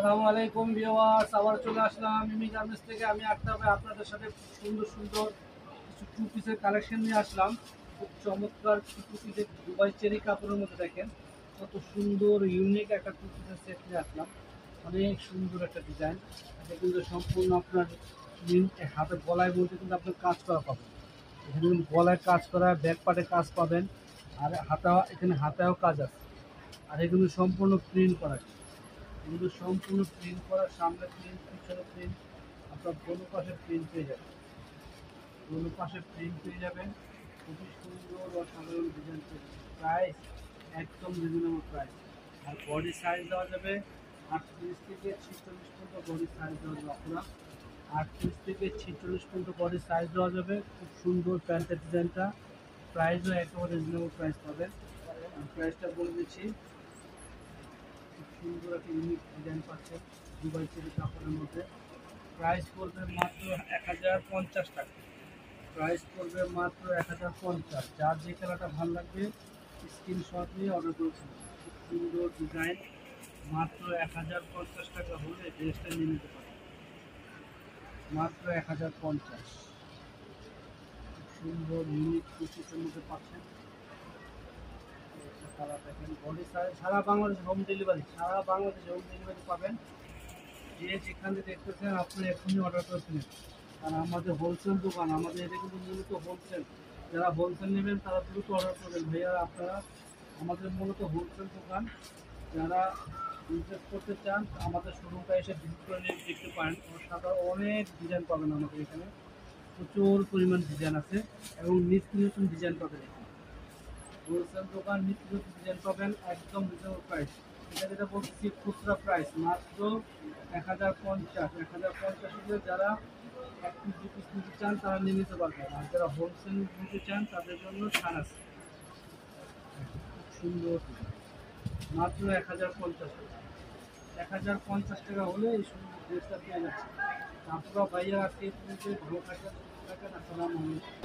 আসসালামু আলাইকুম ভিউয়ার্স, আবার চলে আসলাম মিমি গার্মেন্টস থেকে। আমি আক্তার ভাই আপনাদের সাথে সুন্দর সুন্দর কিছু টু পিসের কালেকশন নিয়ে আসলাম। খুব চমৎকার টু পিসের দুবাই চেরি কাপড়ের মধ্যে দেখেন কত সুন্দর ইউনিক একটা টু পিসের সেট নিয়ে আসলাম। অনেক সুন্দর একটা ডিজাইন। এটা কিন্তু সম্পূর্ণ আপনার হাতে গলায় বলতে কিন্তু আপনার কাজ করা পাবেন। এখানে কিন্তু গলায় কাজ করা, ব্যাক পার্টে কাজ পাবেন, আর এখানে হাতেও কাজ আছে। আর এগুলো সম্পূর্ণ প্রিন্ট করা, এগুলো সম্পূর্ণ প্রিন্ট করা, সামনে প্রিন্ট, পিছনে প্রিন্ট, আপনার দোনো পাশে প্রিন্ট পেয়ে যাবেন। দোনো পাশে প্রিন্ট পেয়ে যাবেন। খুবই সুন্দর অসাধারণ ডিজাইন পেয়ে যাবেন। প্রাইস একদম রিজনেবল প্রাইস। আর বডি সাইজ দেওয়া যাবে 38 থেকে 46 পর্যন্ত বডি সাইজ দেওয়া যাবে। আপনারা 38 থেকে 46 পর্যন্ত বডি সাইজ দেওয়া যাবে। খুব সুন্দর প্যান্টের ডিজাইনটা। প্রাইসও একেবারে রিজনেবল প্রাইস পাবেন। প্রাইসটা বলে দিচ্ছি, খুব সুন্দর একটা ইউনিক ডিজাইন পাচ্ছে দুবাই চেরি কাপড়ের মধ্যে। প্রাইস পড়বে মাত্র 1050 টাকা। প্রাইস পড়বে মাত্র 1050। যার যে কালারটা ভালো লাগবে স্ক্রিনশট নিয়ে অর্ডার করেছেন। খুব সুন্দর ডিজাইন, মাত্র 1050 টাকা হলে ড্রেসটা নিয়ে নিতে পারেন। মাত্র 1050। খুব সুন্দর ইউনিক পিসের মধ্যে পাচ্ছেন। কালার দেখেন, বডি সাইজ সারা বাংলাদেশে হোম ডেলিভারি, সারা বাংলাদেশে হোম ডেলিভারি পাবেন। যে যেখানে দেখতেছেন আপনি এখনই অর্ডার করে ফেলেন। আর আমাদের হোলসেল দোকান, আমাদের এটা কিন্তু মূলত হোলসেল। যারা হোলসেল নেবেন তারা দ্রুত অর্ডার করবেন ভাইয়া। আপনারা আমাদের মূলত হোলসেল দোকান, যারা বিজনেস করতে চান আমাদের শোরুমটা এসে ভিজিট করে নিয়ে দেখতে পারেন। সাধারণ অনেক ডিজাইন পাবেন আমাদের এখানে, প্রচুর পরিমাণ ডিজাইন আছে এবং নিত্য নতুন ডিজাইন পাবেন এখানে। হোলসেল দোকান, নিত্য নতুন ডিজাইন পাবেন একদম রিজনেবল প্রাইস। এটা যেটা বলছি খুচরা প্রাইস মাত্র 1050। 1050 যারা এক পিস দু পিস নিতে চান তারা নিয়ে নিতে পারবেন, আর যারা হোলসেল নিতে চান তাদের জন্য ছাড় আছে। খুব সুন্দর, মাত্র 1050 টাকা। 1050 টাকা হলে এই সুন্দর ড্রেসটা পেয়ে যাচ্ছে। আপনারা ভাইয়া আজকে ভালো থাকেন, সুস্থ থাকেন। আসসালামু আলাইকুম।